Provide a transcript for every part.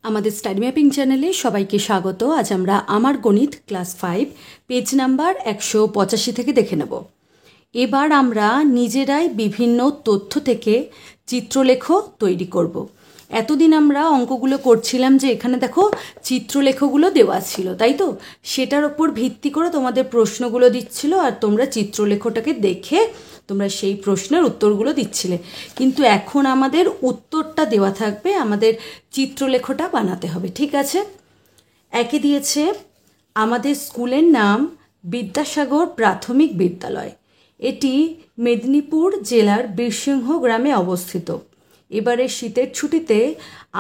আমাদের study mapping চ্যানেলে সবাইকে স্বাগত। আজ আমরা আমার গণিত ক্লাস 5 পেজ নাম্বার 185 থেকে দেখে নেব। এবার আমরা নিজেরাই বিভিন্ন তথ্য থেকে চিত্রলেখ তৈরি করব। এতদিন আমরা অঙ্কগুলো করছিলাম যে এখানে দেখো চিত্রলেখগুলো দেওয়া ছিল, তাই তো? সেটার ওপর ভিত্তি করে তোমাদের প্রশ্নগুলো দিচ্ছিল আর তোমরা চিত্রলেখটাকে দেখে তোমরা সেই প্রশ্নের উত্তরগুলো দিচ্ছিলে। কিন্তু এখন আমাদের উত্তরটা দেওয়া থাকবে, আমাদের চিত্রলেখটা বানাতে হবে, ঠিক আছে? একে দিয়েছে আমাদের স্কুলের নাম বিদ্যাসাগর প্রাথমিক বিদ্যালয়। এটি মেদিনীপুর জেলার বীরসিংহ গ্রামে অবস্থিত। এবারে শীতের ছুটিতে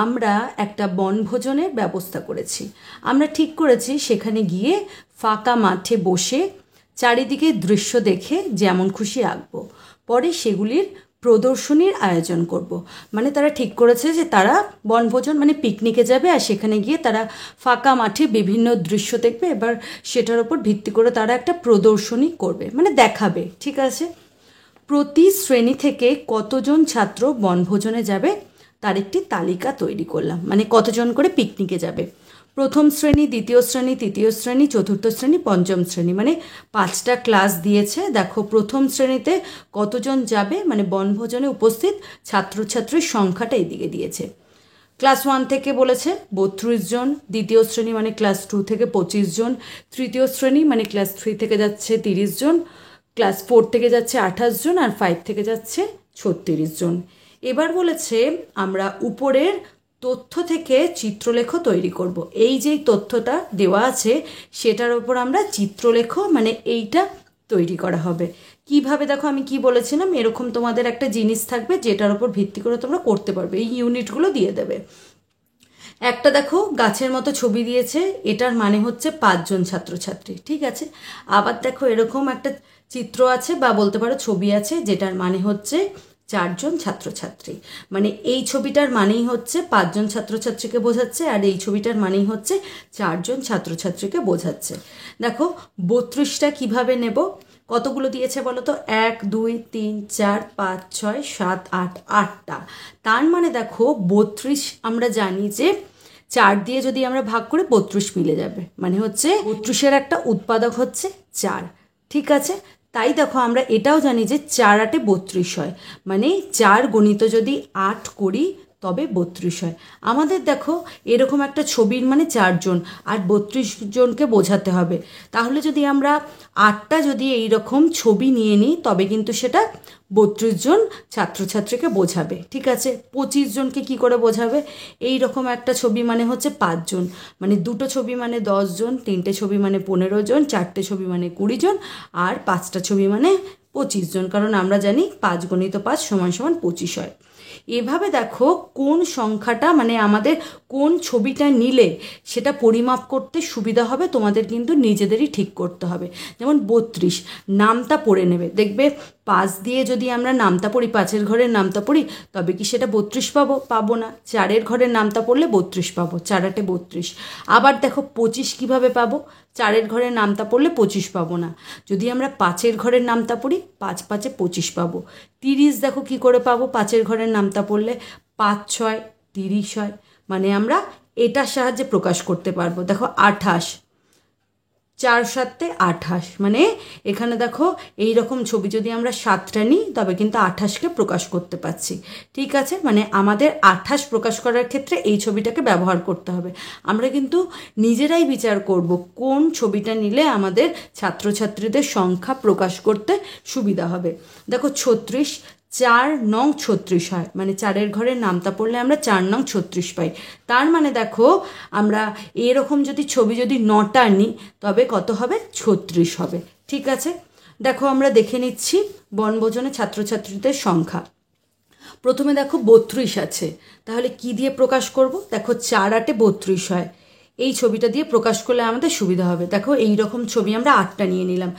আমরা একটা বনভোজনের ব্যবস্থা করেছি। আমরা ঠিক করেছি সেখানে গিয়ে ফাঁকা মাঠে বসে চারিদিকে দৃশ্য দেখে যেমন খুশি আঁকবো, পরে সেগুলির প্রদর্শনীর আয়োজন করব। মানে তারা ঠিক করেছে যে তারা বনভোজন মানে পিকনিকে যাবে আর সেখানে গিয়ে তারা ফাঁকা মাঠে বিভিন্ন দৃশ্য দেখবে, এবার সেটার উপর ভিত্তি করে তারা একটা প্রদর্শনী করবে, মানে দেখাবে, ঠিক আছে? প্রতি শ্রেণী থেকে কতজন ছাত্র বনভোজনে যাবে তার একটি তালিকা তৈরি করলাম, মানে কতজন করে পিকনিকে যাবে। প্রথম শ্রেণী, দ্বিতীয় শ্রেণী, তৃতীয় শ্রেণী, চতুর্থ শ্রেণী, পঞ্চম শ্রেণী, মানে 5টা ক্লাস দিয়েছে। দেখো প্রথম শ্রেণীতে কতজন যাবে, মানে বনভোজনে উপস্থিত ছাত্রছাত্রীর সংখ্যাটা এদিকে দিয়েছে। ক্লাস 1 থেকে বলেছে 32 জন, দ্বিতীয় শ্রেণী মানে ক্লাস 2 থেকে 25 জন, তৃতীয় শ্রেণী মানে ক্লাস 3 থেকে যাচ্ছে 30 জন, ক্লাস 4 থেকে যাচ্ছে 28 জন আর 5 থেকে যাচ্ছে 36 জন। এবার বলেছে আমরা উপরের তথ্য থেকে চিত্রলেখ তৈরি করব। এই যেই তথ্যটা দেওয়া আছে সেটার উপর আমরা চিত্রলেখ মানে এইটা তৈরি করা হবে। কিভাবে দেখো আমি কি বলেছিলাম, এরকম তোমাদের একটা জিনিস থাকবে যেটার উপর ভিত্তি করে তোমরা করতে পারবে, এই ইউনিটগুলো দিয়ে দেবে। একটা দেখো গাছের মতো ছবি দিয়েছে, এটার মানে হচ্ছে 5 জন ছাত্রছাত্রী, ঠিক আছে? আবার দেখো এরকম একটা চিত্র আছে বা বলতে পারো ছবি আছে যেটার মানে হচ্ছে 4 জন ছাত্রছাত্রী। মানে এই ছবিটার মানেই হচ্ছে 5 জন ছাত্রছাত্রীকে বোঝাচ্ছে আর এই ছবিটার মানেই হচ্ছে 4 জন ছাত্রছাত্রীকে বোঝাচ্ছে। দেখো 32টা কিভাবে নেব, কতগুলো দিয়েছে বলো তো? 1 2 3 4 5 6 7 8, 8টা। তার মানে দেখো 32 আমরা জানি যে 4 দিয়ে যদি আমরা ভাগ করে 32 মিলে যাবে, মানে হচ্ছে 32-এর একটা উৎপাদক হচ্ছে 4, ঠিক আছে? তাই দেখো আমরা এটাও জানি যে 4 8 32 হয়, মানে 4 গণিত যদি 8 করি তবে 32 হয়। আমাদের দেখো এরকম একটা ছবির মানে 4 জন আর 32 জনকে বোঝাতে হবে। তাহলে যদি আমরা 8টা যদি এইরকম ছবি নিয়ে নিই তবে কিন্তু সেটা 32 জন ছাত্রছাত্রীকে বোঝাবে, ঠিক আছে? 25 জনকে কি করে বোঝাবে? এই রকম একটা ছবি মানে হচ্ছে 5 জন, মানে দুটো ছবি মানে 10 জন, 3টে ছবি মানে 15 জন, 4টে ছবি মানে 20 জন আর 5টা ছবি মানে 25 জন, কারণ আমরা জানি 5 গুণিত 5 সমান সমান 25 হয়। এভাবে দেখো কোন সংখ্যাটা মানে আমাদের কোন ছবিটা নিলে সেটা পরিমাপ করতে সুবিধা হবে তোমাদের কিন্তু নিজেদেরই ঠিক করতে হবে। যেমন 32 নামতা পড়ে নেবে, দেখবে 5 দিয়ে যদি আমরা নামতা পড়ি, 5-এর ঘরের নামতা পড়ি তবে কি সেটা 32 পাবো না। 4-এর ঘরের নামতা পড়লে 32 পাবো, 4 8 32। আবার দেখো 25 কিভাবে পাবো, 4-এর ঘরের নামতা পড়লে 25 পাবো না। যদি আমরা 5-এর ঘরের নামতা পড়ি 5 5 25 পাবো। 30 দেখো কি করে পাবো, 5-এর ঘরের নামতা পড়লে 5 6 30 হয়, মানে আমরা এটার সাহায্যে প্রকাশ করতে পারবো। দেখো 28, 4 7 28, মানে এখানে দেখো এই রকম ছবি যদি আমরা 7টা নিই তবে কিন্তু 28কে প্রকাশ করতে পারছি, ঠিক আছে? মানে আমাদের 28 প্রকাশ করার ক্ষেত্রে এই ছবিটাকে ব্যবহার করতে হবে। আমরা কিন্তু নিজেরাই বিচার করব কোন ছবিটা নিলে আমাদের ছাত্রছাত্রীদের সংখ্যা প্রকাশ করতে সুবিধা হবে। দেখো 36, 4 নং 36 হয়, মানে 4-এর ঘরের নামতা পড়লে আমরা 4 নং 36 পাই। তার মানে দেখো আমরা এরকম যদি ছবি যদি 9টা নিই তবে কত হবে? 36 হবে, ঠিক আছে? দেখো আমরা দেখে নিচ্ছি বনভোজনে ছাত্রছাত্রীদের সংখ্যা। প্রথমে দেখো 32 আছে, তাহলে কি দিয়ে প্রকাশ করব? দেখো 4 8 32 হয়, এই ছবিটা দিয়ে প্রকাশ করলে আমাদের সুবিধা হবে। দেখো এই রকম ছবি আমরা 8টা নিয়ে নিলাম,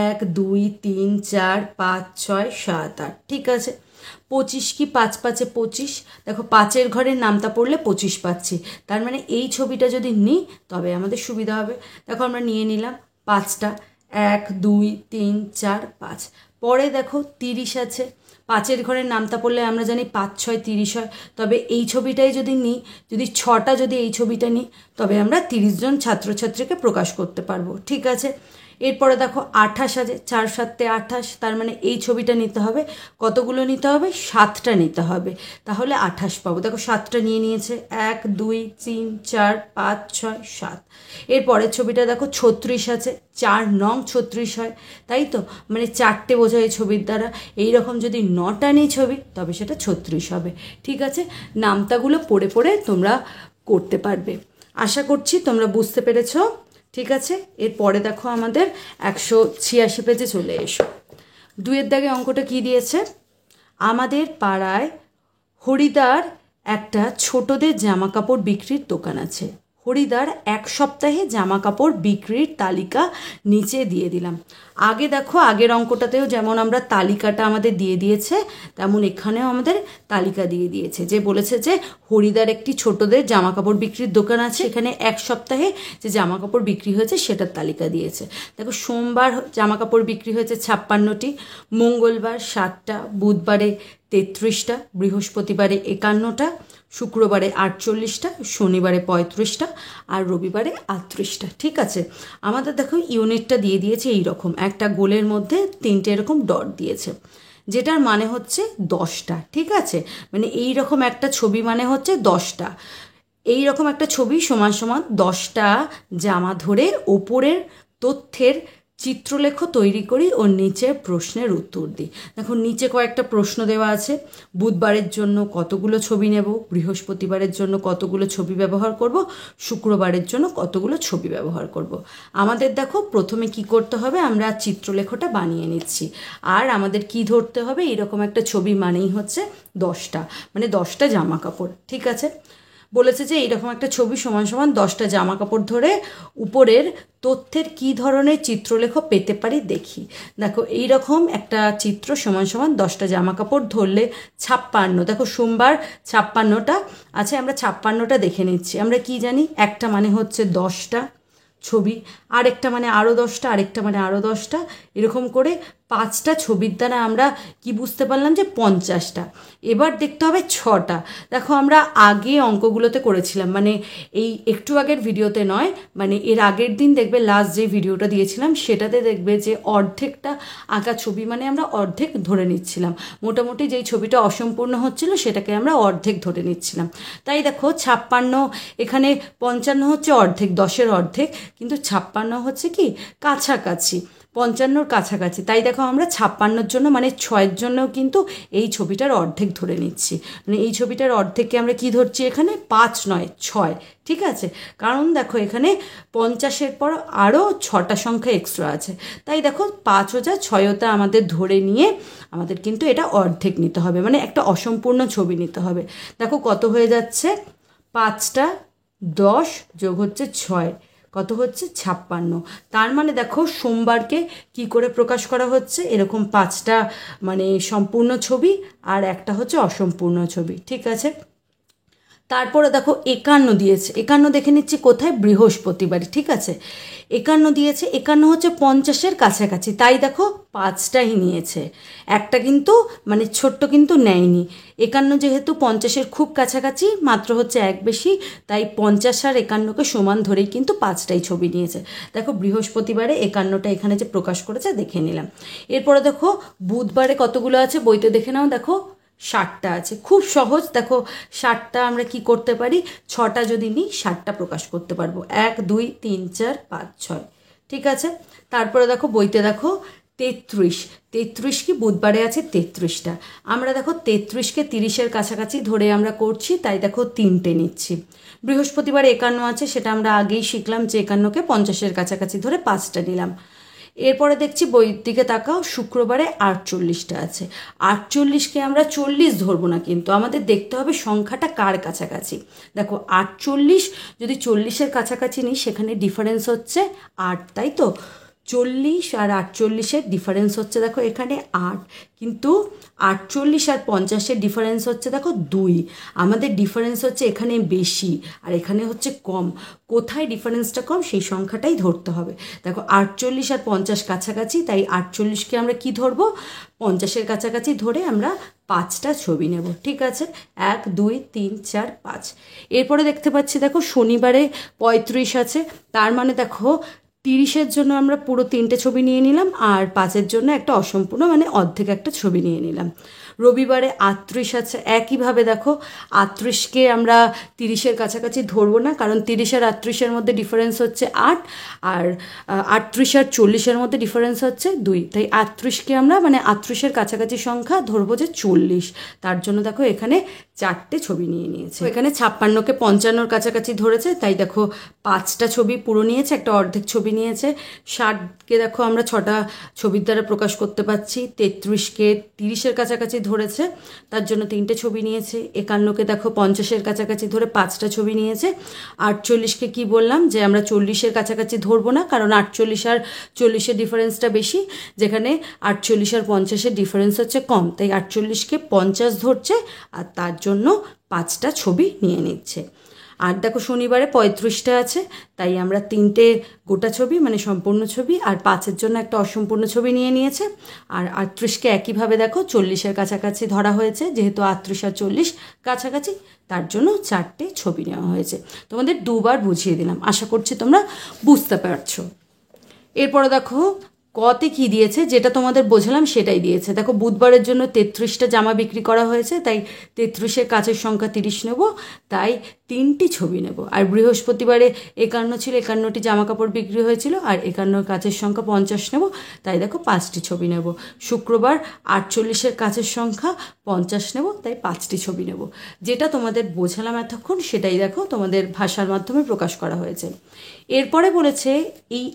1 2 3 4 5 6 7 8, ঠিক আছে? 25 কি 5 5 25, দেখো 5-এর ঘরের নামতা পড়লে 25 পাচ্ছি, তার মানে এই ছবিটা যদি নিই তবে আমাদের সুবিধা হবে। দেখো আমরা নিয়ে নিলাম 5টা, 1 2 3 4 5। পরে দেখো 30 আছে, পাঁচের ঘরের নামতা পড়লে আমরা জানি 5 6 30 হয়, তবে এই ছবিটাই যদি নিই, যদি 6টা যদি এই ছবিটা নিই, তবে আমরা 30 জন ছাত্রছাত্রীকে প্রকাশ করতে পারবো। ঠিক আছে, এরপরে দেখো 28 আছে, 4 7 28, তার মানে এই ছবিটা নিতে হবে। কতগুলো নিতে হবে? 7টা নিতে হবে, তাহলে 28 পাবো। দেখো 7টা নিয়ে নিয়েছে, 1 2 3 4 5 6 7। এরপরের ছবিটা দেখো 36 আছে, 4 9 36 হয়, তাই তো, মানে 4টে বোঝায় ছবির দ্বারা। এইরকম যদি 9টা নিই ছবি, তবে সেটা 36 হবে। ঠিক আছে, নামতাগুলো পড়ে পড়ে তোমরা করতে পারবে। আশা করছি তোমরা বুঝতে পেরেছো। ঠিক আছে, এরপরে দেখো আমাদের 186 পেজে চলে এসো। 2-এর দাগে অঙ্কটা কি দিয়েছে? আমাদের পাড়ায় হরিদার একটা ছোটদের জামা কাপড় বিক্রির দোকান আছে। হরিদার 1 সপ্তাহে জামা কাপড় বিক্রির তালিকা নিচে দিয়ে দিলাম। আগে দেখো, আগের অঙ্কটাতেও যেমন আমরা তালিকাটা আমাদের দিয়ে দিয়েছে, তেমন এখানেও আমাদের তালিকা দিয়ে দিয়েছে, যে বলেছে যে হরিদার একটি ছোটদের জামা কাপড় বিক্রির দোকান আছে, এখানে 1 সপ্তাহে যে জামা কাপড় বিক্রি হয়েছে সেটার তালিকা দিয়েছে। দেখো সোমবার জামা কাপড় বিক্রি হয়েছে 56টি, মঙ্গলবার 7টা, বুধবারে 33টা, বৃহস্পতিবারে 51টা, শুক্রবারে 48টা, শনিবারে 35টা, আর রবিবারে 38টা। ঠিক আছে, আমাদের দেখো ইউনিটটা দিয়ে দিয়েছে এইরকম, একটা গোলের মধ্যে 3টে এরকম ডট দিয়েছে, যেটার মানে হচ্ছে 10টা। ঠিক আছে, মানে এইরকম একটা ছবি মানে হচ্ছে 10টা। এইরকম একটা ছবি সমান সমান 10টা জামা ধরে ওপরের তথ্যের চিত্রলেখ তৈরি করি ও নিচের প্রশ্নের উত্তর দিই। দেখো নিচে কয়েকটা প্রশ্ন দেওয়া আছে। বুধবারের জন্য কতগুলো ছবি নেব, বৃহস্পতিবারের জন্য কতগুলো ছবি ব্যবহার করব, শুক্রবারের জন্য কতগুলো ছবি ব্যবহার করব। আমাদের দেখো প্রথমে কি করতে হবে, আমরা চিত্রলেখটা বানিয়ে নিচ্ছি। আর আমাদের কি ধরতে হবে, এরকম একটা ছবি মানেই হচ্ছে 10টা, মানে 10টা জামা কাপড়। ঠিক আছে, বলেছে যে এইরকম একটা ছবি সমান সমান 10টা জামা কাপড় ধরে উপরের তথ্যের কি ধরনের চিত্রলেখ পেতে পারি দেখি। দেখো এইরকম একটা চিত্র সমান সমান 10টা জামা কাপড় ধরলে 56, দেখো সোমবার 56টা আছে, আমরা 56টা দেখে নিচ্ছি। আমরা কি জানি, একটা মানে হচ্ছে 10টা ছবি, আরেকটা মানে আরও 10টা, আরেকটা মানে আরও 10টা, এরকম করে 5টা ছবির দ্বারা আমরা কি বুঝতে পারলাম যে 50টা। এবার দেখতে হবে 6টা। দেখো আমরা আগে অঙ্কগুলোতে করেছিলাম, মানে এই একটু আগের ভিডিওতে নয়, মানে এর আগের দিন দেখবে লাস্ট যে ভিডিওটা দিয়েছিলাম সেটাতে দেখবে যে অর্ধেকটা আঁকা ছবি মানে আমরা অর্ধেক ধরে নিচ্ছিলাম, মোটামুটি যেই ছবিটা অসম্পূর্ণ হচ্ছিল সেটাকে আমরা অর্ধেক ধরে নিচ্ছিলাম। তাই দেখো 56, এখানে 55 হচ্ছে অর্ধেক, 10-এর অর্ধেক, কিন্তু 56 হচ্ছে কি কাছাকাছি, 55-র কাছাকাছি। তাই দেখো আমরা 56-র জন্য মানে 6-এর জন্যও কিন্তু এই ছবিটার অর্ধেক ধরে নিচ্ছি, মানে এই ছবিটার অর্ধেককে আমরা কি ধরছি এখানে, 5 নয় 6। ঠিক আছে, কারণ দেখো এখানে 50-এর পর আরও 6টা সংখ্যা এক্সট্রা আছে, তাই দেখো 5 ও যা 6টা আমাদের ধরে নিয়ে আমাদের কিন্তু এটা অর্ধেক নিতে হবে, মানে একটা অসম্পূর্ণ ছবি নিতে হবে। দেখো কত হয়ে যাচ্ছে, 5টা 10 যোগ হচ্ছে 6, কত হচ্ছে 56। তার মানে দেখো সোমবারকে কি করে প্রকাশ করা হচ্ছে, এরকম 5টা মানে সম্পূর্ণ ছবি আর একটা হচ্ছে অসম্পূর্ণ ছবি। ঠিক আছে, তারপরে দেখো 51 দিয়েছে, 51 দেখে নিচ্ছি কোথায়, বৃহস্পতিবারে। ঠিক আছে, 51 দিয়েছে, 51 হচ্ছে 50-এর কাছাকাছি, তাই দেখো 5টাই নিয়েছে, একটা কিন্তু মানে ছোট্ট কিন্তু নেয়নি। 51 যেহেতু 50-এর খুব কাছাকাছি, মাত্র হচ্ছে 1 বেশি, তাই 50 আর 51কে সমান ধরেই কিন্তু 5টাই ছবি নিয়েছে। দেখো বৃহস্পতিবারে 51টা এখানে যে প্রকাশ করেছে দেখে নিলাম। এরপরে দেখো বুধবারে কতগুলো আছে বইতে দেখে নাও, দেখো 60টা আছে, খুব সহজ। দেখো 60টা আমরা কি করতে পারি, 6টা যদি নিই 60টা প্রকাশ করতে পারবো, 1 2 3 4 5 6। ঠিক আছে, তারপরে দেখো বইতে দেখো 33 কি বুধবারে আছে 33টা, আমরা দেখো 33কে 30-এর কাছাকাছি ধরে আমরা করছি, তাই দেখো 3টে নিচ্ছি। বৃহস্পতিবার 51 আছে, সেটা আমরা আগেই শিখলাম যে 51কে 50-এর কাছাকাছি ধরে 5টা নিলাম। এরপরে দেখছি বইয়ের দিকে তাকাও, শুক্রবারে 48টা আছে, 48কে আমরা 40 ধরবো না, কিন্তু আমাদের দেখতে হবে সংখ্যাটা কার কাছাকাছি। দেখো 48 যদি 40-এর কাছাকাছি নিই, সেখানে ডিফারেন্স হচ্ছে 8, তাই তো। 40 আর 48-এর ডিফারেন্স হচ্ছে দেখো এখানে 8, কিন্তু 48 আর 50-এর ডিফারেন্স হচ্ছে দেখো 2। আমাদের ডিফারেন্স হচ্ছে এখানে বেশি আর এখানে হচ্ছে কম। কোথায় ডিফারেন্সটা কম সেই সংখ্যাটাই ধরতে হবে। দেখো 48 আর 50 কাছাকাছি, তাই 48কে আমরা কি ধরবো, 50-এর কাছাকাছি ধরে আমরা 5টা ছবি নেব। ঠিক আছে, 1 2 3 4 5। এরপরে দেখতে পাচ্ছি দেখো শনিবারে 35 আছে, তার মানে দেখো 30-এর জন্য আমরা পুরো 3টে ছবি নিয়ে নিলাম আর 5-এর জন্য একটা অসম্পূর্ণ মানে অর্ধেক একটা ছবি নিয়ে নিলাম। রবিবারে 38 আছে, একইভাবে দেখো 38কে আমরা 30-এর কাছাকাছি ধরবো না, কারণ 30 আর 38-এর মধ্যে ডিফারেন্স হচ্ছে 8, আর 38 আর 40-এর মধ্যে ডিফারেন্স হচ্ছে 2, তাই 38কে আমরা মানে 38-এর কাছাকাছি সংখ্যা ধরবো যে 40। তার জন্য দেখো এখানে 4টে ছবি নিয়ে নিয়েছে। এখানে 56কে 55-র কাছাকাছি ধরেছে, তাই দেখো 5টা ছবি পুরো নিয়েছে, একটা অর্ধেক ছবি নিয়েছে। 60কে দেখো আমরা 6টা ছবির দ্বারা প্রকাশ করতে পারছি। 33কে 30-এর কাছাকাছি ধরেছে, তার জন্য 3টে ছবি নিয়েছে। 51কে দেখো 50-এর কাছাকাছি ধরে 5টা ছবি নিয়েছে। 48কে কি বললাম যে আমরা 40-এর কাছাকাছি ধরবো না, কারণ 48 আর 40-এর ডিফারেন্সটা বেশি, যেখানে 48 আর 50-এর ডিফারেন্স হচ্ছে কম, তাই 48কে 50 ধরছে আর তার জন্য 5টা ছবি নিয়ে নিচ্ছে। আর দেখো শনিবারে 35টা আছে, তাই আমরা 3টে গোটা ছবি মানে সম্পূর্ণ ছবি আর 5-এর জন্য একটা অসম্পূর্ণ ছবি নিয়ে নিয়েছে। আর 38কে একইভাবে দেখো 40-এর কাছাকাছি ধরা হয়েছে, যেহেতু 38 আর 40 কাছাকাছি, তার জন্য 4টে ছবি নেওয়া হয়েছে। তোমাদের দুবার বুঝিয়ে দিলাম, আশা করছি তোমরা বুঝতে পারছো। এরপরে দেখো কতে কি দিয়েছে, যেটা তোমাদের বোঝালাম সেটাই দিয়েছে। দেখো বুধবারের জন্য 33টা জামা বিক্রি করা হয়েছে, তাই 33-এর কাছের সংখ্যা 30 নেব, তাই 3টি ছবি নেব। আর বৃহস্পতিবারে 51 ছিল, 51টি জামা কাপড় বিক্রি হয়েছিল, আর 51-র কাছের সংখ্যা 50 নেব, তাই দেখো 5টি ছবি নেব। শুক্রবার 48-এর কাছের সংখ্যা 50 নেব, তাই 5টি ছবি নেব। যেটা তোমাদের বোঝালাম এতক্ষণ সেটাই দেখো তোমাদের ভাষার মাধ্যমে প্রকাশ করা হয়েছে। এরপরে বলেছে এই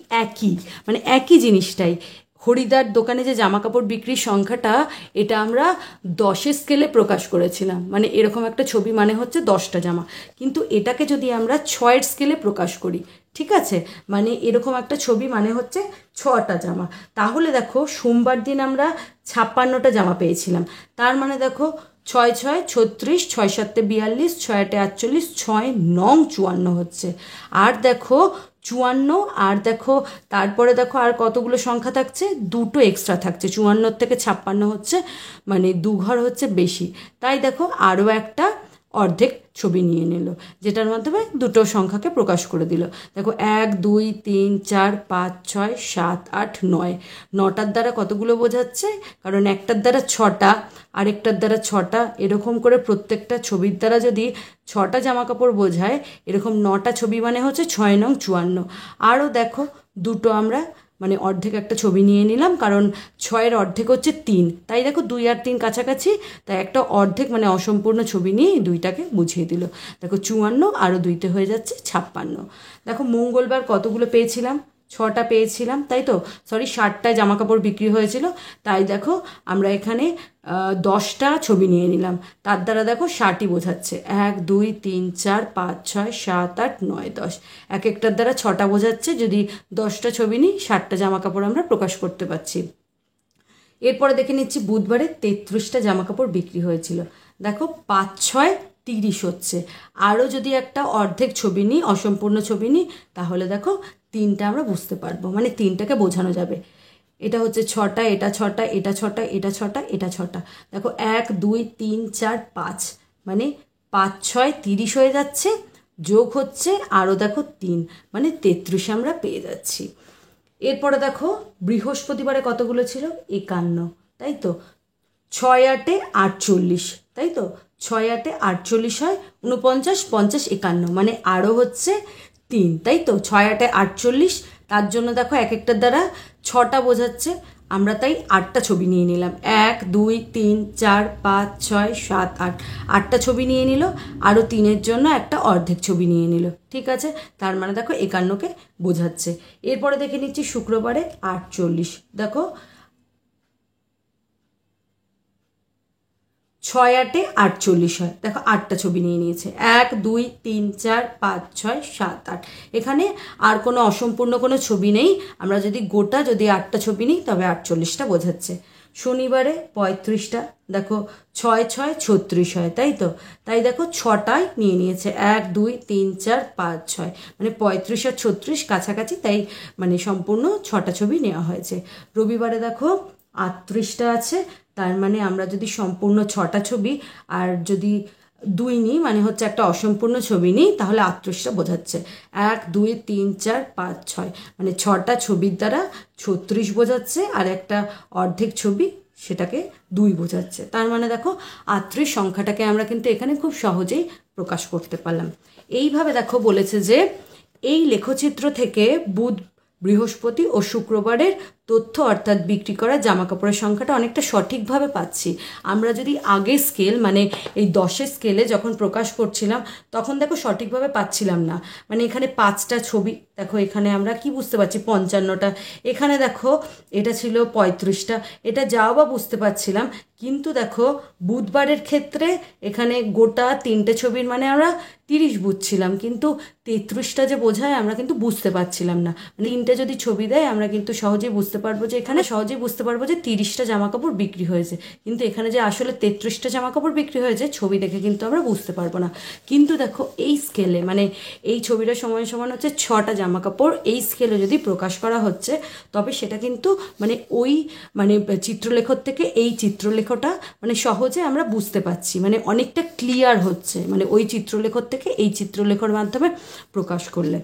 একই জিনিসটাই, হরিদার দোকানে যে জামা কাপড় বিক্রির সংখ্যাটা, এটা আমরা 10-এর স্কেলে প্রকাশ করেছিলাম, মানে এরকম একটা ছবি মানে হচ্ছে 10টা জামা, কিন্তু এটাকে যদি আমরা 6-এর স্কেলে প্রকাশ করি, ঠিক আছে, মানে এরকম একটা ছবি মানে হচ্ছে 6টা জামা, তাহলে দেখো সোমবার দিন আমরা 56টা জামা পেয়েছিলাম, তার মানে দেখো 6 6 36, 6 7 42, 6 8 48, 6 9 54 হচ্ছে। আর দেখো 54, আর দেখো তারপরে দেখো আর কতগুলো সংখ্যা থাকছে, 2টো এক্সট্রা থাকছে, 54 থেকে 56 হচ্ছে, মানে 2 ঘর হচ্ছে বেশি, তাই দেখো আরও একটা অর্ধেক ছবি নিয়ে নিল, যেটার মাধ্যমে 2টো সংখ্যাকে প্রকাশ করে দিল। দেখো 1 2 3 4 5 6 7 8 9, 9টার দ্বারা কতগুলো বোঝাচ্ছে, কারণ একটার দ্বারা 6টা, আরেকটার দ্বারা 6টা, এরকম করে প্রত্যেকটা ছবির দ্বারা যদি 6টা জামা কাপড় বোঝায়, এরকম 9টা ছবি মানে হচ্ছে 6 9 54। আরও দেখো 2টো আমরা মানে অর্ধেক একটা ছবি নিয়ে নিলাম, কারণ 6-এর অর্ধেক হচ্ছে 3, তাই দেখো 2 আর 3 কাছাকাছি, তাই একটা অর্ধেক মানে অসম্পূর্ণ ছবি নিয়ে 2টাকে বুঝিয়ে দিল। দেখো 54 আরও 2তে হয়ে যাচ্ছে 56। দেখো মঙ্গলবার কতগুলো পেয়েছিলাম, 6টা পেয়েছিলাম, তাই তো, সরি 60টায় জামা কাপড় বিক্রি হয়েছিল, তাই দেখো আমরা এখানে 10টা ছবি নিয়ে নিলাম, তার দ্বারা দেখো 60ই বোঝাচ্ছে, 1 2 3 4 5 6 7 8 9 10, এক একটার দ্বারা 6টা বোঝাচ্ছে, যদি 10টা ছবি নিই 60টা জামা কাপড় আমরা প্রকাশ করতে পারছি। এরপরে দেখে নিচ্ছি বুধবারে 33টা জামা কাপড় বিক্রি হয়েছিল, দেখো 5 6 30 হচ্ছে, আরও যদি একটা অর্ধেক ছবি নিই, অসম্পূর্ণ ছবি নিই, তাহলে দেখো 3টা আমরা বুঝতে পারবো, মানে 3টাকে বোঝানো যাবে। এটা হচ্ছে 6টা, এটা 6টা, এটা 6টা, এটা 6টা, এটা 6টা, দেখো 1 2 3 4 5, মানে 5 6 30 হয়ে যাচ্ছে, যোগ হচ্ছে আরও দেখো 3, মানে 33 আমরা পেয়ে যাচ্ছি। এরপরে দেখো বৃহস্পতিবারে কতগুলো ছিল, 51, তাই তো, 6 8 48, তাই তো, 6 8 48 হয় 49 50 51, মানে আরও হচ্ছে 3, তাই তো, 6 8 48, তার জন্য দেখো এক একটার দ্বারা 6টা বোঝাচ্ছে, আমরা তাই 8টা ছবি নিয়ে নিলাম, 1 2 3 4 5 6 7 8, 8টা ছবি নিয়ে নিল, আরও 3-এর জন্য একটা অর্ধেক ছবি নিয়ে নিল, ঠিক আছে, তার মানে দেখো 51কে বোঝাচ্ছে। এরপরে দেখে নিচ্ছি শুক্রবারে 48, দেখো ছয় আটে 48 হয়। দেখো 8টা ছবি নিয়ে নিয়েছে, 1 2 3 4 5 6 7 8। এখানে আর কোনো অসম্পূর্ণ কোনো ছবি নেই। আমরা যদি গোটা যদি 8টা ছবি নিই তবে 48টা বোঝাচ্ছে। শনিবারে 35টা, দেখো 6 6 36 হয়, তাই তো? তাই দেখো 6টায় নিয়ে নিয়েছে, 1 2 3 4 5 6, মানে 35 আর 36 কাছাকাছি, তাই মানে সম্পূর্ণ 6টা ছবি নেওয়া হয়েছে। রবিবারে দেখো 38টা আছে, তার মানে আমরা যদি সম্পূর্ণ 6টা ছবি আর যদি 2 নিই, মানে হচ্ছে একটা অসম্পূর্ণ ছবি নিই, তাহলে 38টা বোঝাচ্ছে। 1 2 3 4 5 6, মানে 6টা ছবির দ্বারা 36 বোঝাচ্ছে, আর একটা অর্ধেক ছবি সেটাকে 2 বোঝাচ্ছে। তার মানে দেখো 38 সংখ্যাটাকে আমরা কিন্তু এখানে খুব সহজেই প্রকাশ করতে পারলাম। এইভাবে দেখো বলেছে যে এই লেখচিত্র থেকে বুধ, বৃহস্পতি ও শুক্রবারের তথ্য অর্থাৎ বিক্রি করা জামা কাপড়ের সংখ্যাটা অনেকটা সঠিকভাবে পাচ্ছি। আমরা যদি আগের স্কেল মানে এই 10-এর স্কেলে যখন প্রকাশ করছিলাম তখন দেখো সঠিকভাবে পাচ্ছিলাম না। মানে এখানে 5টা ছবি, দেখো এখানে আমরা কি বুঝতে পারছি 55টা, এখানে দেখো এটা ছিল 35টা, এটা যাও বা বুঝতে পারছিলাম। কিন্তু দেখো বুধবারের ক্ষেত্রে এখানে গোটা 3টে ছবির মানে আমরা 30 বুঝছিলাম, কিন্তু 33টা যে বোঝায় আমরা কিন্তু বুঝতে পারছিলাম না। মানে 3টে যদি ছবি দেয় আমরা কিন্তু সহজেই বুঝতে পারবো যে এখানে 30টা জামা কাপড় বিক্রি হয়েছে, কিন্তু এখানে যে আসলে 33টা জামা কাপড় বিক্রি হয়েছে ছবি দেখে কিন্তু আমরা বুঝতে পারবো না। কিন্তু দেখো এই স্কেলে মানে এই ছবিটা সমান সমান হচ্ছে 6টা জামা কাপড়, এই স্কেলে যদি প্রকাশ করা হচ্ছে তবে সেটা কিন্তু মানে ওই মানে চিত্রলেখর থেকে এই চিত্রলেখটা মানে সহজে আমরা বুঝতে পারছি, মানে অনেকটা ক্লিয়ার হচ্ছে, মানে ওই চিত্রলেখর থেকে এই চিত্রলেখর মাধ্যমে প্রকাশ করলে।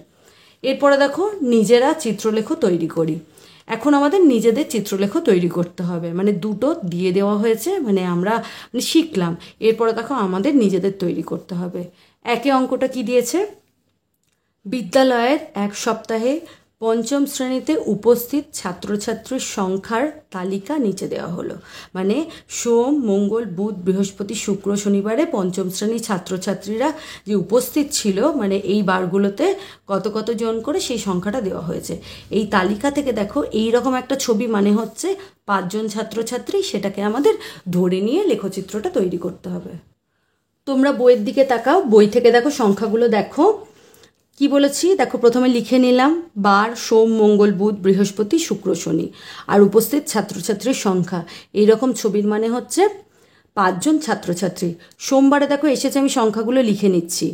এরপরে দেখো নিজেরা চিত্রলেখ তৈরি করি। এখন আমাদের নিজেদের চিত্রলেখ তৈরি করতে হবে, মানে দুটো দিয়ে দেওয়া হয়েছে, মানে আমরা মানে শিখলাম। এরপরে দেখো আমাদের নিজেদের তৈরি করতে হবে। একে অঙ্কটা কি দিয়েছে, বিদ্যালয়ের এক সপ্তাহে পঞ্চম শ্রেণীতে উপস্থিত ছাত্রছাত্রীর সংখ্যার তালিকা নিচে দেওয়া হলো। মানে সোম, মঙ্গল, বুধ, বৃহস্পতি, শুক্র, শনিবারে পঞ্চম শ্রেণীর ছাত্রছাত্রীরা যে উপস্থিত ছিল মানে এই বারগুলোতে কত কত জন করে সেই সংখ্যাটা দেওয়া হয়েছে। এই তালিকা থেকে দেখো এই রকম একটা ছবি মানে হচ্ছে 5 জন ছাত্রছাত্রী, সেটাকে আমাদের ধরে নিয়ে লেখচিত্রটা তৈরি করতে হবে। তোমরা বইয়ের দিকে তাকাও, বই থেকে দেখো সংখ্যাগুলো দেখো কি বলেছি। দেখো প্রথমে লিখে নিলাম বার, সোম, মঙ্গল, বুধ, বৃহস্পতি, শুক্র, শনি, আর উপস্থিত ছাত্রছাত্রীর সংখ্যা। এইরকম ছবির মানে হচ্ছে 5 জন ছাত্রছাত্রী। সোমবারে দেখো এসেছে, আমি সংখ্যাগুলো লিখে নিচ্ছি,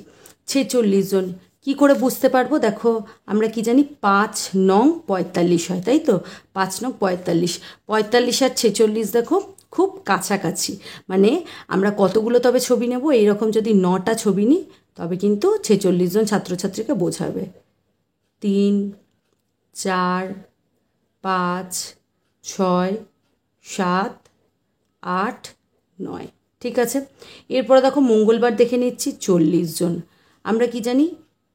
46 জন। কি করে বুঝতে পারবো, দেখো আমরা কি জানি 5 নং 45 হয়, তাই তো? 5 নং 45, 45 আর 46 দেখো খুব কাছাকাছি, মানে আমরা কতগুলো তবে ছবি নেব, এইরকম যদি 9টা ছবি নিই তবে কিন্তু 46 জন ছাত্রছাত্রীকে বোঝাবে। 3 4 5 6 7 8 9, ঠিক আছে। এরপরে দেখো মঙ্গলবার দেখে নিচ্ছি 40 জন। আমরা কি জানি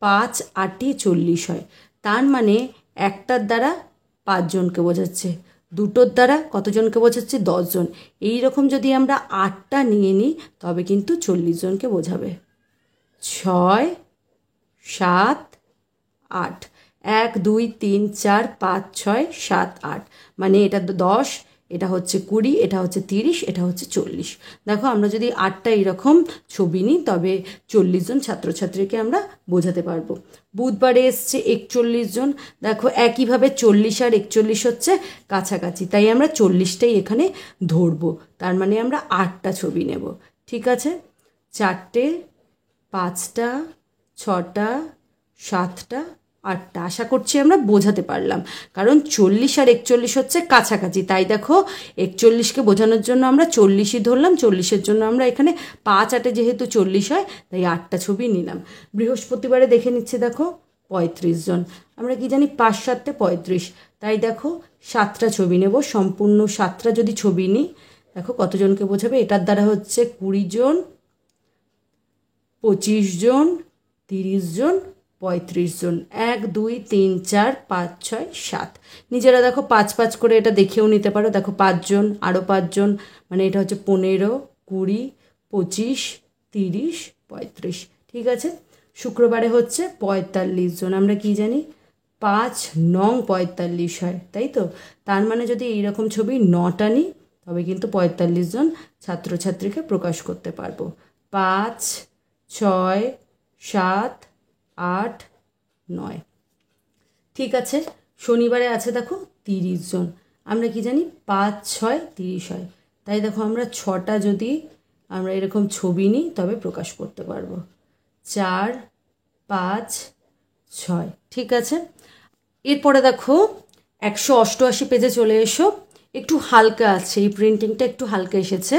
5 8 40 হয়, তার মানে একটার দ্বারা 5 জনকে বোঝাচ্ছে, দুটোর দ্বারা কতজনকে বোঝাচ্ছে 10 জন। এই রকম যদি আমরা 8টা নিয়ে নিই তবে কিন্তু 40 জনকে বোঝাবে। 6 7 8, 1 2 3 4 5 6 7 8, মানে এটা 10, এটা হচ্ছে 20, এটা হচ্ছে 30, এটা হচ্ছে 40। দেখো আমরা যদি 8টা এইরকম ছবি নিই তবে 40 জন ছাত্রছাত্রীকে আমরা বোঝাতে পারবো। বুধবারে এসছে 41 জন। দেখো একইভাবে 40 আর 41 হচ্ছে কাছাকাছি, তাই আমরা 40টাই এখানে ধরবো, তার মানে আমরা 8টা ছবি নেব, ঠিক আছে। 4টে, 5টা, 6টা, 7টা, 8টা। আশা করছি আমরা বোঝাতে পারলাম, কারণ 40 আর 41 হচ্ছে কাছাকাছি, তাই দেখো 41কে বোঝানোর জন্য আমরা 40ই ধরলাম, 40-এর জন্য আমরা এখানে 5 8-এ যেহেতু 40 হয় তাই 8টা ছবি নিলাম। বৃহস্পতিবারে দেখে নিচ্ছি, দেখো 35 জন। আমরা কি জানি 5 7-এ 35, তাই দেখো 7টা ছবি নেব। সম্পূর্ণ 7টা যদি ছবি নিই দেখো কতজনকে বোঝাবে, এটার দ্বারা হচ্ছে 20 জন, 25 জন, 30 জন, 35 জন। 1 2 3 4 5 6 7। নিজেরা দেখো 5 5 করে এটা দেখেও নিতে পারো। দেখো 5 জন, আরও 5 জন, মানে এটা হচ্ছে 15 20 25 30 35, ঠিক আছে। শুক্রবারে হচ্ছে 45 জন। আমরা কি জানি 5 নং 45 হয়, তাই তো? তার মানে যদি এইরকম ছবি 9টা নিই তবে কিন্তু ৪৫ জন ছাত্রছাত্রীকে প্রকাশ করতে পারবো। ৫, ৬, ৭, ৮, ৯। ঠিক আছে, শনিবারে আছে দেখো ৩০ জন। আমরা কি জানি ৫, ৬, ৩০ হয়। তাই দেখো আমরা ৬টা যদি আমরা এরকম ছবি নিই তবে প্রকাশ করতে পারবো। ৪, ৫, ৬। ঠিক আছে, এরপরে দেখো ১৮৮ পেজে চলে এসো। একটু হালকা আছে, এই প্রিন্টিংটা একটু হালকা এসেছে।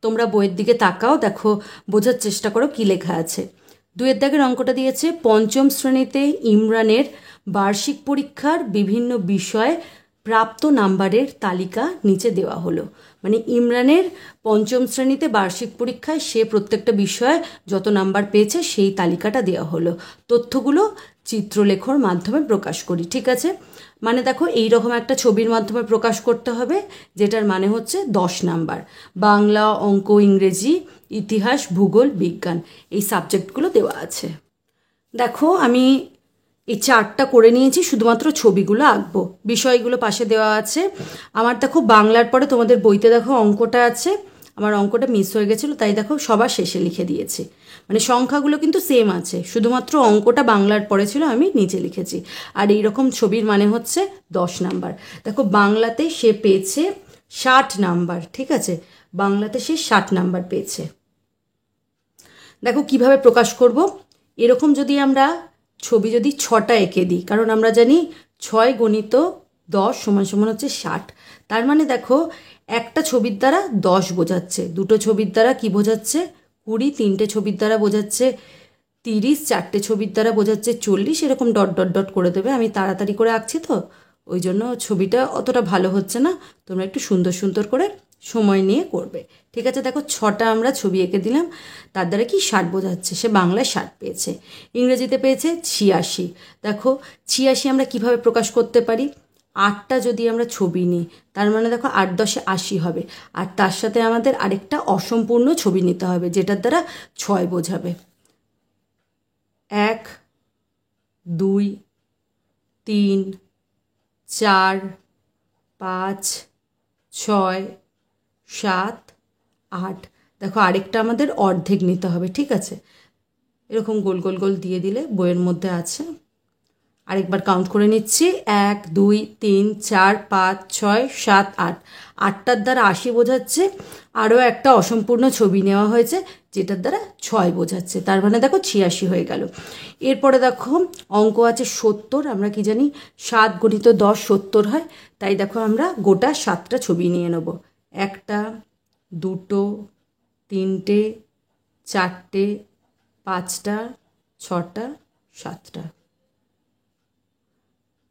তোমরা বইয়ের দিকে তাকাও, দেখো বোঝার চেষ্টা করো কি লেখা আছে। ২ দাগের অঙ্কটা দিয়েছে, পঞ্চম শ্রেণীতে ইমরানের বার্ষিক পরীক্ষার বিভিন্ন বিষয়ে প্রাপ্ত নাম্বারের তালিকা নিচে দেওয়া হলো। মানে ইমরানের পঞ্চম শ্রেণীতে বার্ষিক পরীক্ষায় সে প্রত্যেকটা বিষয়ে যত নাম্বার পেয়েছে সেই তালিকাটা দেওয়া হলো। তথ্যগুলো চিত্রলেখর মাধ্যমে প্রকাশ করি। ঠিক আছে, মানে দেখো এই রকম একটা ছবির মাধ্যমে প্রকাশ করতে হবে, যেটার মানে হচ্ছে 10 নাম্বার। বাংলা, অঙ্ক, ইংরেজি, ইতিহাস, ভূগোল, বিজ্ঞান এই সাবজেক্টগুলো দেওয়া আছে। দেখো আমি এই চার্টটা করে নিয়েছি, শুধুমাত্র ছবিগুলো আঁকবো, বিষয়গুলো পাশে দেওয়া আছে। আমার দেখো বাংলার পরে তোমাদের বইতে দেখো অঙ্কটা আছে, আমার অঙ্কটা মিস হয়ে গেছিলো, তাই দেখো সবার শেষে লিখে দিয়েছি। মানে সংখ্যাগুলো কিন্তু সেম আছে, শুধুমাত্র অঙ্কটা বাংলার পরে ছিল, আমি নিচে লিখেছি। আর এই রকম ছবির মানে হচ্ছে 10 নাম্বার। দেখো বাংলাতে সে পেয়েছে 60 নাম্বার। ঠিক আছে, বাংলাতে সে 60 নাম্বার পেয়েছে। দেখো কিভাবে প্রকাশ করব। এরকম যদি আমরা ছবি যদি 6টা এঁকে দিই, কারণ আমরা জানি 6 × 10 = হচ্ছে 60। তার মানে দেখো একটা ছবির দ্বারা 10 বোঝাচ্ছে, দুটো ছবির দ্বারা কি বোঝাচ্ছে 20, তিনটে ছবির দ্বারা বোঝাচ্ছে 30, চারটে ছবির দ্বারা বোঝাচ্ছে 40, এরকম ডট ডট ডট করে দেবে। আমি তাড়াতাড়ি করে আঁকছি তো ওই জন্য ছবিটা অতটা ভালো হচ্ছে না, তোমরা একটু সুন্দর সুন্দর করে সময় নিয়ে করবে। ঠিক আছে, দেখো 6টা আমরা ছবি এঁকে দিলাম, তার দ্বারা কি 60 বোঝাচ্ছে, সে বাংলায় 60 পেয়েছে। ইংরেজিতে পেয়েছে 86। দেখো 86 আমরা কিভাবে প্রকাশ করতে পারি, 8টা যদি আমরা ছবি নিই তার মানে দেখো 8 × 10 = 80 হবে। আর তার সাথে আমাদের আরেকটা অসম্পূর্ণ ছবি নিতে হবে, যেটার দ্বারা 6 বোঝাবে। 1, 2, 3, 4, 5, 6, 7, 8। দেখো আরেকটা আমাদের অর্ধেক নিতে হবে। ঠিক আছে, এরকম গোল গোল গোল দিয়ে দিলে বইয়ের মধ্যে আছে। আরেকবার কাউন্ট করে নিচ্ছি, 1, 2, 3, 4, 5, 6, 7, 8। 8টার দ্বারা 80 বোঝাচ্ছে, আরও একটা অসম্পূর্ণ ছবি নেওয়া হয়েছে যেটার দ্বারা 6 বোঝাচ্ছে, তার মানে দেখো 86 হয়ে গেল। এরপরে দেখো অঙ্ক আছে 70। আমরা কি জানি 7 × 10 70 হয়, তাই দেখো আমরা গোটা 7টা ছবি নিয়ে নেব। 1টা, 2টো, 3টে, 4টে, 5টা, 6টা, 7টা।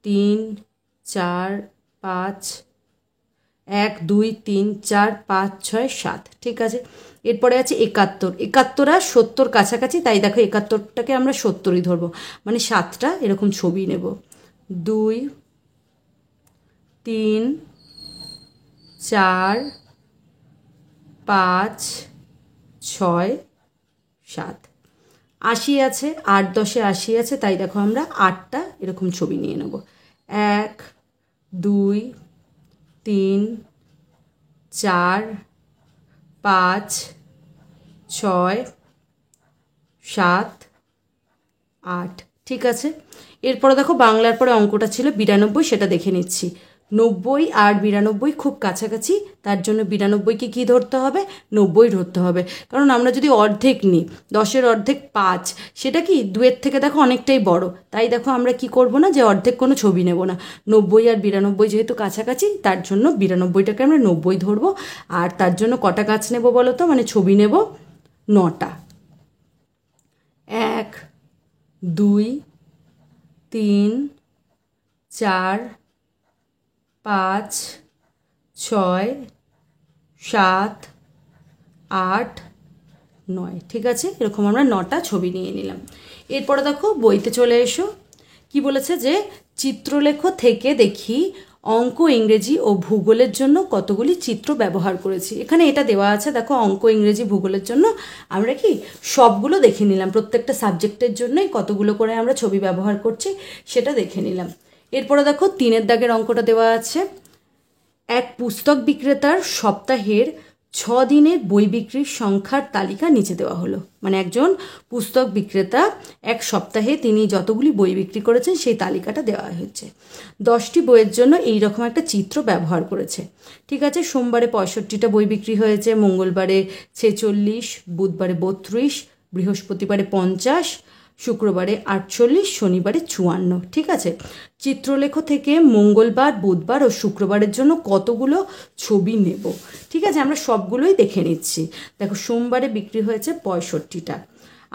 3, 4, 5, 1, 2, 3, 4, 5, 6, 7। ঠিক আছে, এরপরে আছে 71। 71 আর 70 কাছাকাছি, তাই দেখো 71টাকে আমরা 70ই ধরবো, মানে 7টা এরকম ছবি নেব। 2, 3, 4, 5, 6, 7। 80 আছে, 8 × 10 = 80 আছে, তাই দেখো আমরা 8টা এরকম ছবি নিয়ে নেব। 1, 2, 3, 4, 5, 6, 7, 8। ঠিক আছে, এরপরে দেখো বাংলার পরে অঙ্কটা ছিল 92, সেটা দেখে নিচ্ছি। 90 আর 92 খুব কাছাকাছি, তার জন্য 92কে কী ধরতে হবে, 90 ধরতে হবে। কারণ আমরা যদি অর্ধেক নিই, 10-এর অর্ধেক 5, সেটা কি 2-এর থেকে দেখো অনেকটাই বড়, তাই দেখো আমরা কি করব না, যে অর্ধেক কোনো ছবি নেব না। 90 আর 92 যেহেতু কাছাকাছি, তার জন্য 92টাকে আমরা 90 ধরবো। আর তার জন্য কটা গাছ নেব বলো তো, মানে ছবি নেব 9টা। 1, 2, 3, 4, 5, 6, 7, 8, 9। ঠিক আছে, এরকম আমরা 9টা ছবি নিয়ে নিলাম। এরপরে দেখো বইতে চলে এসো, কি বলেছে যে চিত্রলেখ থেকে দেখি অঙ্ক, ইংরেজি ও ভূগোলের জন্য কতগুলি চিত্র ব্যবহার করেছি। এখানে এটা দেওয়া আছে, দেখো অঙ্ক, ইংরেজি, ভূগোলের জন্য আমরা কি সবগুলো দেখে নিলাম, প্রত্যেকটা সাবজেক্টের জন্যই কতগুলো করে আমরা ছবি ব্যবহার করছি সেটা দেখে নিলাম। এরপরে দেখো 3 দাগের অঙ্কটা দেওয়া আছে, এক পুস্তক বিক্রেতার সপ্তাহের 6 দিনের বই বিক্রির সংখ্যার তালিকা নিচে দেওয়া হলো। মানে একজন পুস্তক বিক্রেতা এক সপ্তাহে তিনি যতগুলি বই বিক্রি করেছেন সেই তালিকাটা দেওয়া হয়েছে। 10টি বইয়ের জন্য এই রকম একটা চিত্র ব্যবহার করেছে। ঠিক আছে, সোমবারে 65টা বই বিক্রি হয়েছে, মঙ্গলবারে 46, বুধবারে 32, বৃহস্পতিবারে 50, শুক্রবারে 48, শনিবারে 54। ঠিক আছে, চিত্রলেখ থেকে মঙ্গলবার, বুধবার ও শুক্রবারের জন্য কতগুলো ছবি নেব। ঠিক আছে, আমরা সবগুলোই দেখে নিচ্ছি। দেখো, সোমবারে বিক্রি হয়েছে 65টা।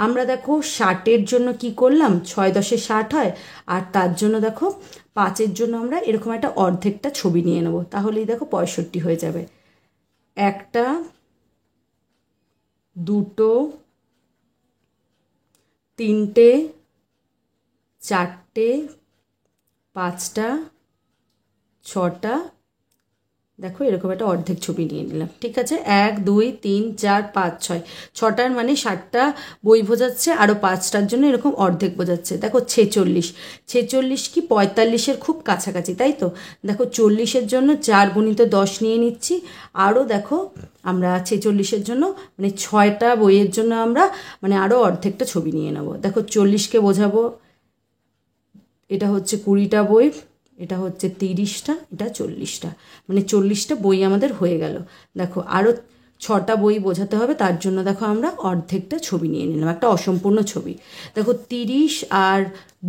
আমরা দেখো 60-এর জন্য কি করলাম, 6 10-এ 60 হয়, আর তার জন্য দেখো 5-এর জন্য আমরা এরকম একটা অর্ধেকটা ছবি নিয়ে নেব, তাহলেই দেখো 65 হয়ে যাবে। 1টা, 2টো, 3টে, 4টে, 5টা, 6টা, দেখো এরকম একটা অর্ধেক ছবি নিয়ে নিলাম। ঠিক আছে, 1 2 3 4 5 6, 6টার মানে 60টা বই বোঝাচ্ছে, আরও 5টার জন্য এরকম অর্ধেক বোঝাচ্ছে। দেখো 46, 46 কি 45-এর খুব কাছাকাছি, তাই তো? দেখো 40-এর জন্য 4 × 10 নিয়ে নিচ্ছি, আরও দেখো আমরা 46-এর জন্য মানে 6টা বইয়ের জন্য আমরা মানে আরও অর্ধেকটা ছবি নিয়ে নেব। দেখো 40কে বোঝাবো, এটা হচ্ছে 20টা বই, এটা হচ্ছে 30টা, এটা 40টা, মানে 40টা বই আমাদের হয়ে গেল। দেখো আরও 6টা বই বোঝাতে হবে, তার জন্য দেখো আমরা অর্ধেকটা ছবি নিয়ে নিলাম, একটা অসম্পূর্ণ ছবি। দেখো 30 আর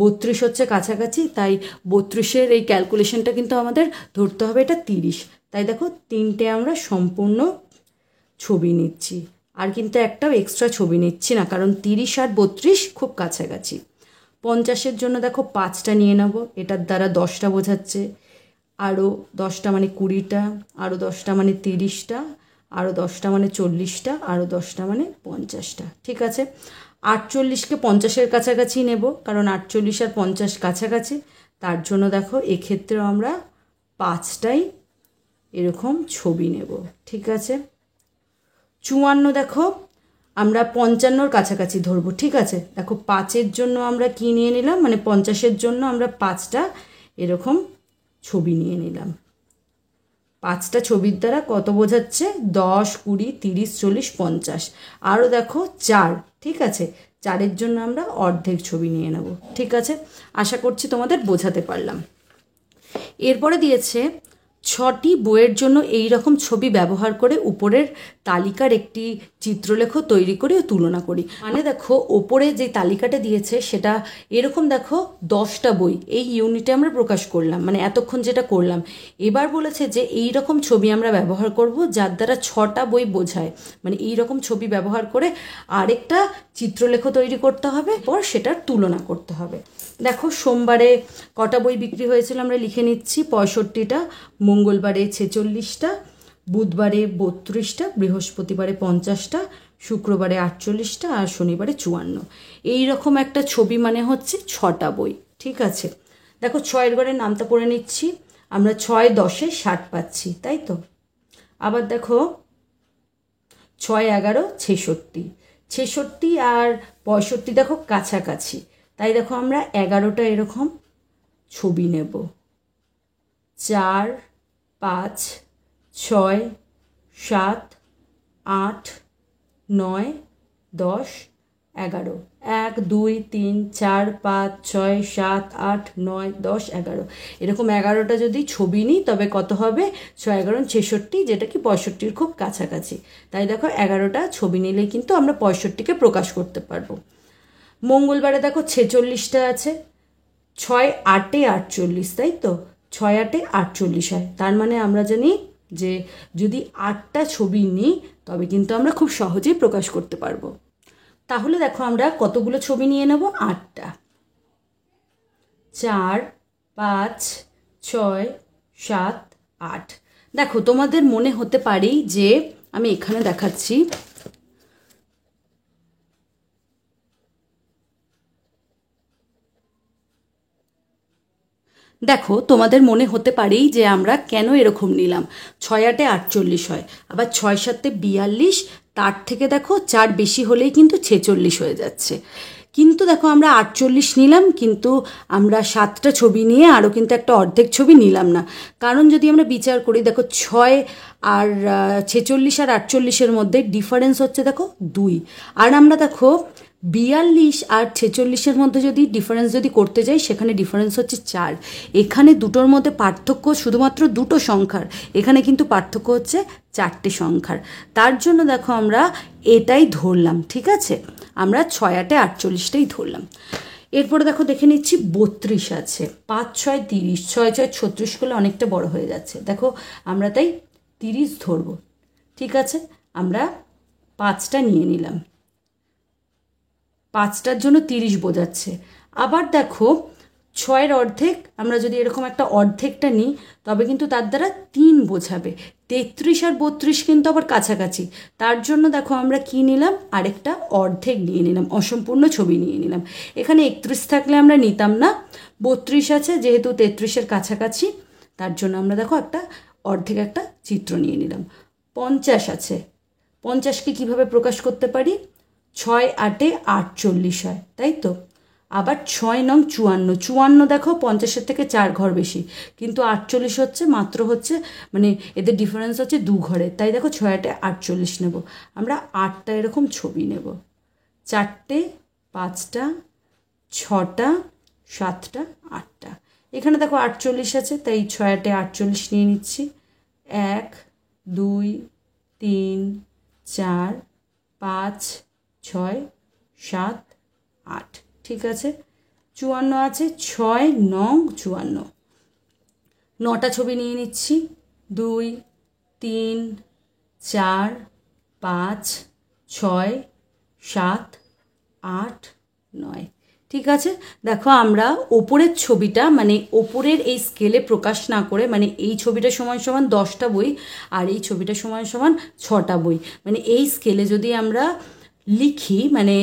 32 হচ্ছে কাছাকাছি, তাই 32-এর এই ক্যালকুলেশনটা কিন্তু আমাদের ধরতে হবে এটা 30, তাই দেখো 3টে আমরা সম্পূর্ণ ছবি নিচ্ছি, আর কিন্তু একটাও এক্সট্রা ছবি নিচ্ছি না, কারণ 30 আর 32 খুব কাছাকাছি। 50-এর জন্য দেখো 5টা নিয়ে নেব, এটার দ্বারা 10টা বোঝাচ্ছে, আরও 10টা মানে 20টা, আরও 10টা মানে 30টা, আরও 10টা মানে 40টা, আরও 10টা মানে 50টা। ঠিক আছে, 48কে 50-এর কাছাকাছি নেব, কারণ 48 আর 50 কাছাকাছি, তার জন্য দেখো এক্ষেত্রেও আমরা 5টাই এরকম ছবি নেব। ঠিক আছে, 54 দেখো আমরা 55-র কাছাকাছি ধরবো। ঠিক আছে, দেখো 5-এর জন্য আমরা কি নিয়ে নিলাম, মানে 50-এর জন্য আমরা 5টা এরকম ছবি নিয়ে নিলাম। 5টা ছবির দ্বারা কত বোঝাচ্ছে, 10 20 30 40 50, আরও দেখো 4। ঠিক আছে, 4-এর জন্য আমরা অর্ধেক ছবি নিয়ে নেব। ঠিক আছে, আশা করছি তোমাদের বোঝাতে পারলাম। এরপরে দিয়েছে 6টি বইয়ের জন্য এই রকম ছবি ব্যবহার করে উপরের তালিকার একটি চিত্রলেখ তৈরি করে তুলনা করি। মানে দেখো ওপরে যে তালিকাটা দিয়েছে সেটা এরকম, দেখো 10টা বই এই ইউনিটে আমরা প্রকাশ করলাম, মানে এতক্ষণ যেটা করলাম। এবার বলেছে যে এই রকম ছবি আমরা ব্যবহার করব যার দ্বারা 6টা বই বোঝায়, মানে এই রকম ছবি ব্যবহার করে আরেকটা চিত্রলেখ তৈরি করতে হবে, পর সেটার তুলনা করতে হবে। দেখো সোমবারে কটা বই বিক্রি হয়েছিল আমরা লিখে নিচ্ছি, 65টা, মঙ্গলবারে 46টা, বুধবারে 32টা, বৃহস্পতিবারে 50টা, শুক্রবারে 48টা, আর শনিবারে 54। এই রকম একটা ছবি মানে হচ্ছে 6টা বই। ঠিক আছে, দেখো 6-এর ঘরের নামটা পড়ে নিচ্ছি, আমরা 6 10-এ 60 পাচ্ছি, তাই তো? আবার দেখো 6 11 66, 66 আর 65 দেখো কাছাকাছি, তাই দেখো আমরা 11টা এরকম ছবি নেব। 4 5 6 7 8 9 10 11, 1 2 3 4 5 6 7 8 9 10 11, এরকম 11টা যদি ছবি নিই তবে কত হবে, 6 11 66, যেটা কি 65-র খুব কাছাকাছি। তাই দেখো 11টা ছবি নিলে কিন্তু আমরা 65-কে প্রকাশ করতে পারবো। মঙ্গলবারে দেখো 46টা আছে, 6 8 48, তাই তো? 6 8 48 হয়, তার মানে আমরা জানি যে যদি 8টা ছবি নিই তবে কিন্তু আমরা খুব সহজেই প্রকাশ করতে পারবো। তাহলে দেখো আমরা কতগুলো ছবি নিয়ে নেব, 8টা। 4 5 6 7 8। দেখো তোমাদের মনে হতে পারেই যে আমি এখানে দেখাচ্ছি, দেখো তোমাদের মনে হতে পারেই যে আমরা কেন এরকম নিলাম, 6 8 48 হয়, আবার 6 7 42, তার থেকে দেখো 4 বেশি হলেই কিন্তু 46 হয়ে যাচ্ছে। কিন্তু দেখো আমরা 48 নিলাম, কিন্তু আমরা 7টা ছবি নিয়ে আরও কিন্তু একটা অর্ধেক ছবি নিলাম না। কারণ যদি আমরা বিচার করি, দেখো 6 আর 46 আর 48-এর মধ্যে ডিফারেন্স হচ্ছে দেখো 2। আর আমরা দেখো 42 আর 46-এর মধ্যে যদি ডিফারেন্স যদি করতে যাই, সেখানে ডিফারেন্স হচ্ছে 4। এখানে দুটোর মধ্যে পার্থক্য শুধুমাত্র দুটো সংখ্যার, এখানে কিন্তু পার্থক্য হচ্ছে 4টে সংখ্যার। তার জন্য দেখো আমরা এটাই ধরলাম, ঠিক আছে, আমরা 6 8 48টাই ধরলাম। এরপরে দেখো দেখে নিচ্ছি 32 আছে, 5 6 30, 6 6 36 করলে অনেকটা বড় হয়ে যাচ্ছে, দেখো আমরা তাই 30 ধরবো। ঠিক আছে, আমরা 5টা নিয়ে নিলাম, 5টার জন্য 30 বোঝাচ্ছে। আবার দেখো 6-এর অর্ধেক, আমরা যদি এরকম একটা অর্ধেকটা নিই তবে কিন্তু তার দ্বারা 3 বোঝাবে। 33 আর 32 কিন্তু আবার কাছাকাছি, তার জন্য দেখো আমরা কি নিলাম, আরেকটা অর্ধেক নিয়ে নিলাম, অসম্পূর্ণ ছবি নিয়ে নিলাম। এখানে 31 থাকলে আমরা নিতাম না, 32 আছে যেহেতু 33-এর কাছাকাছি, তার জন্য আমরা দেখো একটা অর্ধেক একটা চিত্র নিয়ে নিলাম। 50 আছে, 50কে কিভাবে প্রকাশ করতে পারি, 6 8 48 হয়, তাই তো। আবার 6 নং 54, 54 দেখো 50-এর থেকে 4 ঘর বেশি, কিন্তু 48 হচ্ছে মাত্র হচ্ছে মানে এদের ডিফারেন্স হচ্ছে 2 ঘরে, তাই দেখো 6 8 48 নেব। আমরা 8টা এরকম ছবি নেব, 4টে 5টা 6টা 7টা 8টা। এখানে দেখো 48 আছে, তাই 6 8 48 নিয়ে নিচ্ছি। 1 2 3 4 5 6 7 8, ঠিক আছে। 54 আছে, 6 9 54, 9টা ছবি নিয়ে নিচ্ছি। 2 3 4 5 6 7 8 9, ঠিক আছে। দেখো আমরা ওপরের ছবিটা মানে ওপরের এই স্কেলে প্রকাশ না করে, মানে এই ছবিটা সমান সমান 10টা বই আর এই ছবিটা সমান সমান 6টা বই, মানে এই স্কেলে যদি আমরা লিখি, মানে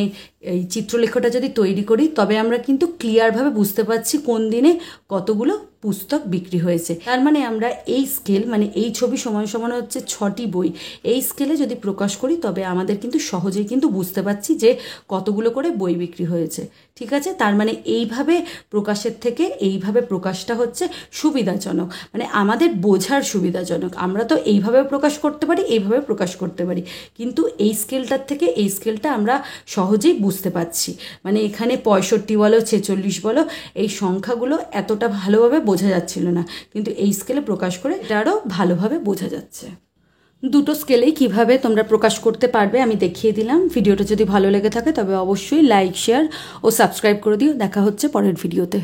এই চিত্রলেখটা যদি তৈরি করি, তবে আমরা কিন্তু ক্লিয়ারভাবে বুঝতে পারছি কোন দিনে কতগুলো পুস্তক বিক্রি হয়েছে। তার মানে আমরা এই স্কেল মানে এই ছবি সমান সমান হচ্ছে 6টি বই, এই স্কেলে যদি প্রকাশ করি তবে আমাদের কিন্তু সহজেই কিন্তু বুঝতে পারছি যে কতগুলো করে বই বিক্রি হয়েছে, ঠিক আছে। তার মানে এইভাবে প্রকাশের থেকে এইভাবে প্রকাশটা হচ্ছে সুবিধাজনক, মানে আমাদের বোঝার সুবিধাজনক। আমরা তো এইভাবে প্রকাশ করতে পারি, এইভাবে প্রকাশ করতে পারি, কিন্তু এই স্কেলটার থেকে এই স্কেলটা আমরা সহজেই বুঝতে পারছি। মানে এখানে 65 বলো 46 বলো, এই সংখ্যাগুলো এতটা ভালোভাবে বোঝা যাচ্ছিল না, কিন্তু এই স্কেলে প্রকাশ করে এটা আরও ভালোভাবে বোঝা যাচ্ছে। দুটো স্কেলেই কিভাবে তোমরা প্রকাশ করতে পারবে আমি দেখিয়ে দিলাম। ভিডিওটা যদি ভালো লেগে থাকে তবে অবশ্যই লাইক শেয়ার ও সাবস্ক্রাইব করে দিও। দেখা হচ্ছে পরের ভিডিওতে।